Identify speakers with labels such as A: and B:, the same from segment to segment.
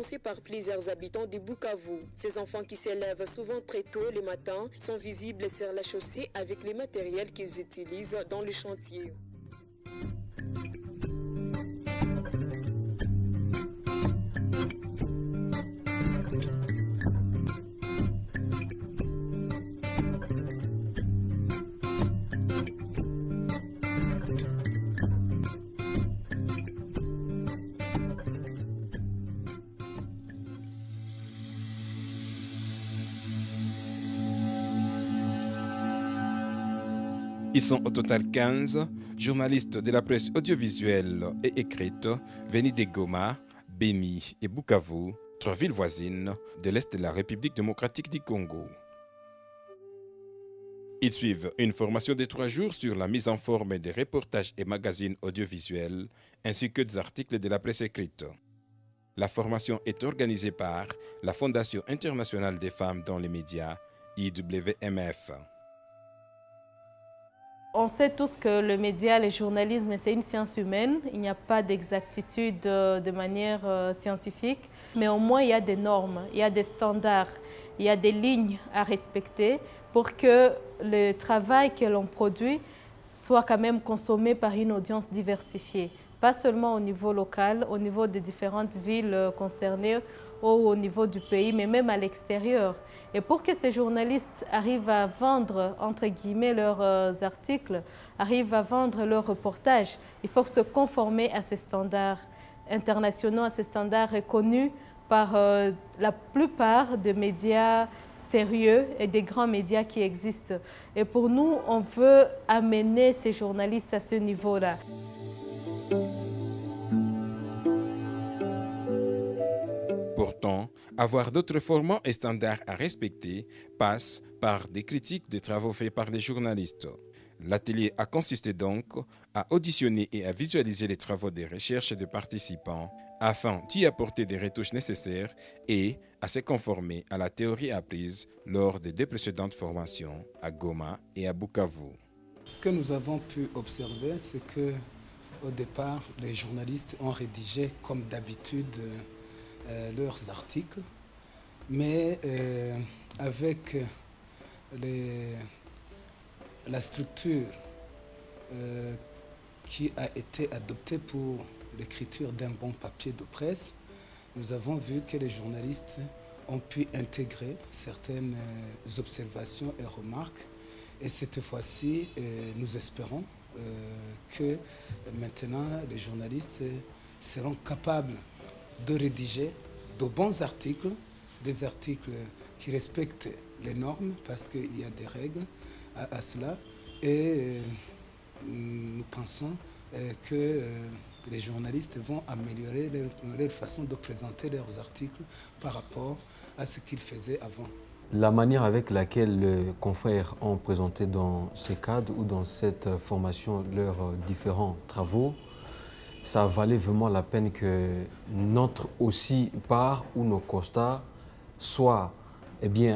A: dénoncée par plusieurs habitants de Bukavu. Ces enfants qui s'élèvent souvent très tôt le matin sont visibles sur la chaussée avec les matériels qu'ils utilisent dans le chantier.
B: Ils sont au total 15 journalistes de la presse audiovisuelle et écrite venus de Goma, Beni et Bukavu, 3 villes voisines de l'Est de la République démocratique du Congo. Ils suivent une formation de 3 jours sur la mise en forme des reportages et magazines audiovisuels, ainsi que des articles de la presse écrite. La formation est organisée par la Fondation internationale des femmes dans les médias, IWMF.
C: On sait tous que le média, le journalisme, c'est une science humaine. Il n'y a pas d'exactitude de manière scientifique. Mais au moins, il y a des normes, il y a des standards, il y a des lignes à respecter pour que le travail que l'on produit soit quand même consommé par une audience diversifiée. Pas seulement au niveau local, au niveau des différentes villes concernées ou au niveau du pays, mais même à l'extérieur. Et pour que ces journalistes arrivent à vendre, entre guillemets, leurs articles, arrivent à vendre leurs reportages, il faut se conformer à ces standards internationaux, à ces standards reconnus par la plupart des médias sérieux et des grands médias qui existent. Et pour nous, on veut amener ces journalistes à ce niveau-là.
B: Pourtant, avoir d'autres formats et standards à respecter passe par des critiques des travaux faits par les journalistes. L'atelier a consisté donc à auditionner et à visualiser les travaux de recherche des participants afin d'y apporter des retouches nécessaires et à se conformer à la théorie apprise lors des 2 précédentes formations à Goma et à Bukavu.
D: Ce que nous avons pu observer, c'est que au départ, les journalistes ont rédigé comme d'habitude leurs articles, mais avec la structure qui a été adoptée pour l'écriture d'un bon papier de presse, nous avons vu que les journalistes ont pu intégrer certaines observations et remarques. Et cette fois-ci, nous espérons que maintenant les journalistes seront capables de rédiger de bons articles, des articles qui respectent les normes, parce qu'il y a des règles à cela. Et nous pensons que les journalistes vont améliorer leur façon de présenter leurs articles par rapport à ce qu'ils faisaient avant.
E: La manière avec laquelle les confrères ont présenté dans ces cadres ou dans cette formation leurs différents travaux, ça valait vraiment la peine que notre aussi part ou nos constats soient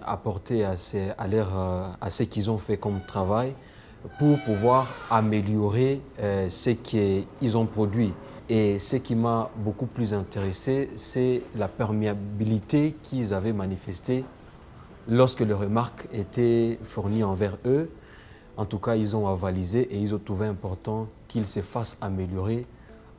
E: apportés à ce qu'ils ont fait comme travail pour pouvoir améliorer ce qu'ils ont produit. Et ce qui m'a beaucoup plus intéressé, c'est la perméabilité qu'ils avaient manifestée lorsque les remarques étaient fournies envers eux. En tout cas, ils ont avalisé et ils ont trouvé important qu'ils se fassent améliorer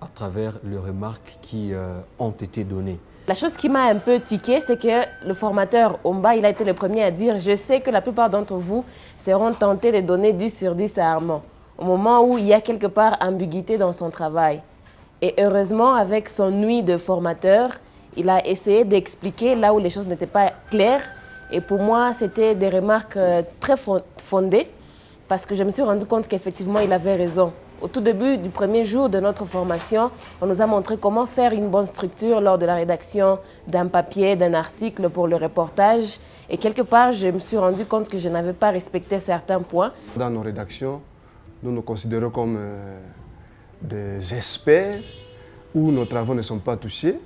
E: à travers les remarques qui ont été données.
F: La chose qui m'a un peu tiqué, c'est que le formateur Omba, il a été le premier à dire « Je sais que la plupart d'entre vous seront tentés de donner 10 sur 10 à Armand » au moment où il y a quelque part ambiguïté dans son travail. Et heureusement, avec son ouïe de formateur, il a essayé d'expliquer là où les choses n'étaient pas claires. Et pour moi, c'était des remarques très fondées parce que je me suis rendu compte qu'effectivement, il avait raison. Au tout début du premier jour de notre formation, on nous a montré comment faire une bonne structure lors de la rédaction d'un papier, d'un article pour le reportage. Et quelque part, je me suis rendu compte que je n'avais pas respecté certains points.
G: Dans nos rédactions, nous nous considérons comme des experts où nos travaux ne sont pas touchés.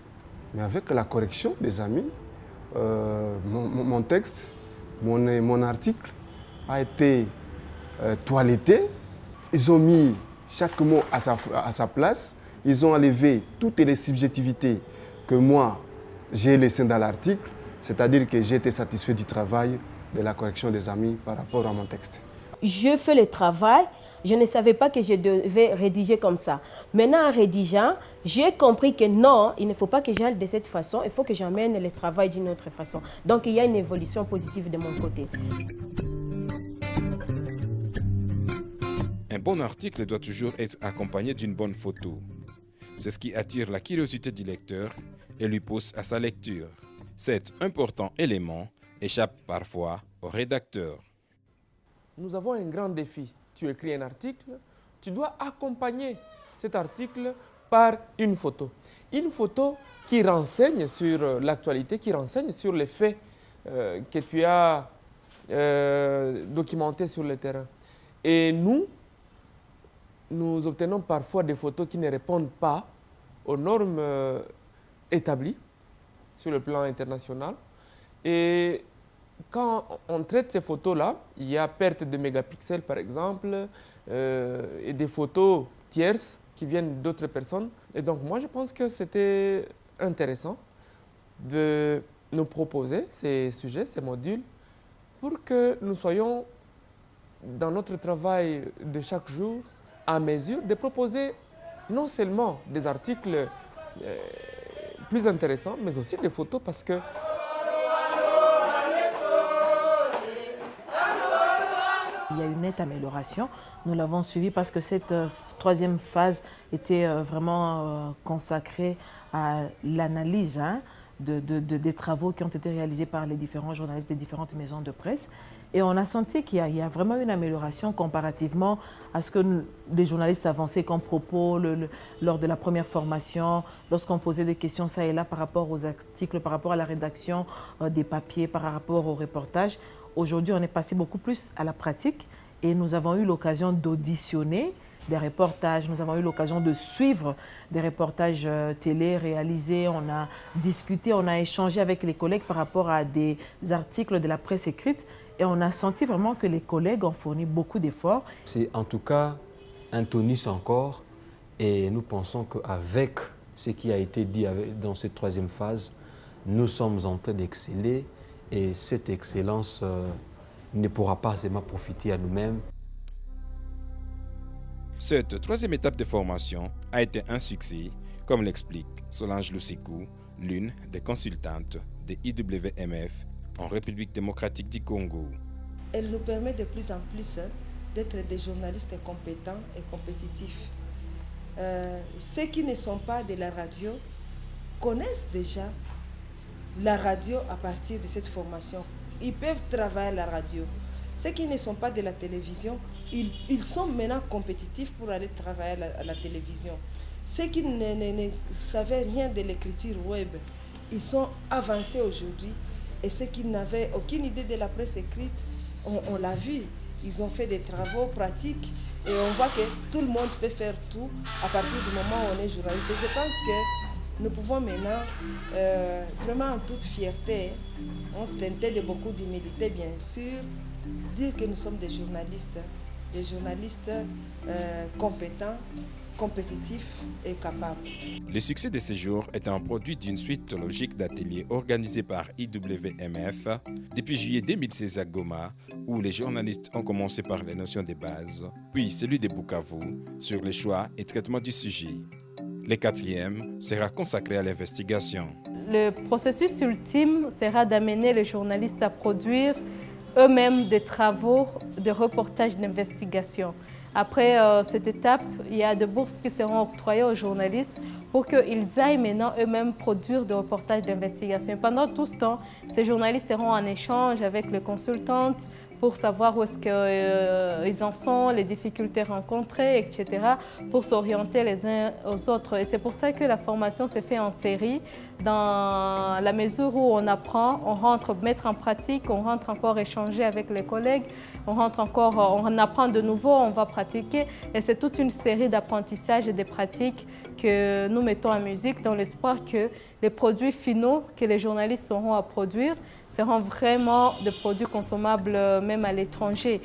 G: Mais avec la correction des amis, mon texte, mon article a été toiletté. Ils ont mis chaque mot à sa place. Ils ont enlevé toutes les subjectivités que moi, j'ai laissé dans l'article, c'est-à-dire que j'ai été satisfait du travail de la correction des amis par rapport à mon texte.
F: Je fais le travail, je ne savais pas que je devais rédiger comme ça. Maintenant, en rédigeant, j'ai compris que non, il ne faut pas que j'aille de cette façon, il faut que j'emmène le travail d'une autre façon. Donc, il y a une évolution positive de mon côté.
B: Un bon article doit toujours être accompagné d'une bonne photo. C'est ce qui attire la curiosité du lecteur et lui pousse à sa lecture. Cet important élément échappe parfois au rédacteur.
H: Nous avons un grand défi. Tu écris un article, tu dois accompagner cet article par une photo. Une photo qui renseigne sur l'actualité, qui renseigne sur les faits que tu as documentés sur le terrain. Et nous obtenons parfois des photos qui ne répondent pas aux normes établies sur le plan international. Et quand on traite ces photos-là, il y a perte de mégapixels par exemple, et des photos tierces qui viennent d'autres personnes. Et donc moi je pense que c'était intéressant de nous proposer ces sujets, ces modules, pour que nous soyons dans notre travail de chaque jour à mesure de proposer non seulement des articles plus intéressants, mais aussi des photos parce que
I: il y a une nette amélioration. Nous l'avons suivi parce que cette troisième phase était vraiment consacrée à l'analyse des travaux qui ont été réalisés par les différents journalistes des différentes maisons de presse. Et on a senti qu'il y a vraiment une amélioration comparativement à ce que les journalistes avançaient comme propos lors de la première formation, lorsqu'on posait des questions ça et là par rapport aux articles, par rapport à la rédaction des papiers, par rapport aux reportages. Aujourd'hui, on est passé beaucoup plus à la pratique et nous avons eu l'occasion d'auditionner des reportages, nous avons eu l'occasion de suivre des reportages télé réalisés, on a discuté, on a échangé avec les collègues par rapport à des articles de la presse écrite et on a senti vraiment que les collègues ont fourni beaucoup d'efforts.
E: C'est en tout cas un tonus encore et nous pensons qu'avec ce qui a été dit dans cette troisième phase, nous sommes en train d'exceller et cette excellence ne pourra pas seulement profiter à nous-mêmes.
B: Cette troisième étape de formation a été un succès, comme l'explique Solange Lusikou, l'une des consultantes de IWMF en République démocratique du Congo.
J: Elle nous permet de plus en plus d'être des journalistes compétents et compétitifs. Ceux qui ne sont pas de la radio connaissent déjà la radio à partir de cette formation. Ils peuvent travailler à la radio. Ceux qui ne sont pas de la télévision, ils sont maintenant compétitifs pour aller travailler à la télévision. Ceux qui ne savaient rien de l'écriture web, ils sont avancés aujourd'hui. Et ceux qui n'avaient aucune idée de la presse écrite, on l'a vu. Ils ont fait des travaux pratiques et on voit que tout le monde peut faire tout à partir du moment où on est journaliste. Et je pense que nous pouvons maintenant, vraiment en toute fierté, teinté de beaucoup d'humilité bien sûr, dire que nous sommes des journalistes compétents, compétitifs et capables.
B: Le succès de ces jours est un produit d'une suite logique d'ateliers organisés par IWMF depuis juillet 2016 à Goma, où les journalistes ont commencé par les notions de base, puis celui de Bukavu sur le choix et traitement du sujet. Le quatrième sera consacré à l'investigation.
C: Le processus ultime sera d'amener les journalistes à produire eux-mêmes des travaux de reportage d'investigation. Après cette étape, il y a des bourses qui seront octroyées aux journalistes pour qu'ils aillent maintenant eux-mêmes produire des reportages d'investigation. Pendant tout ce temps, ces journalistes seront en échange avec les consultantes pour savoir où est-ce qu'ils en sont, les difficultés rencontrées, etc., pour s'orienter les uns aux autres. Et c'est pour ça que la formation s'est faite en série, dans la mesure où on apprend, on rentre mettre en pratique, on rentre encore échanger avec les collègues, on rentre encore, on apprend de nouveau, on va pratiquer. Et c'est toute une série d'apprentissages et de pratiques que nous mettons en musique dans l'espoir que les produits finaux que les journalistes auront à produire seront vraiment des produits consommables même à l'étranger.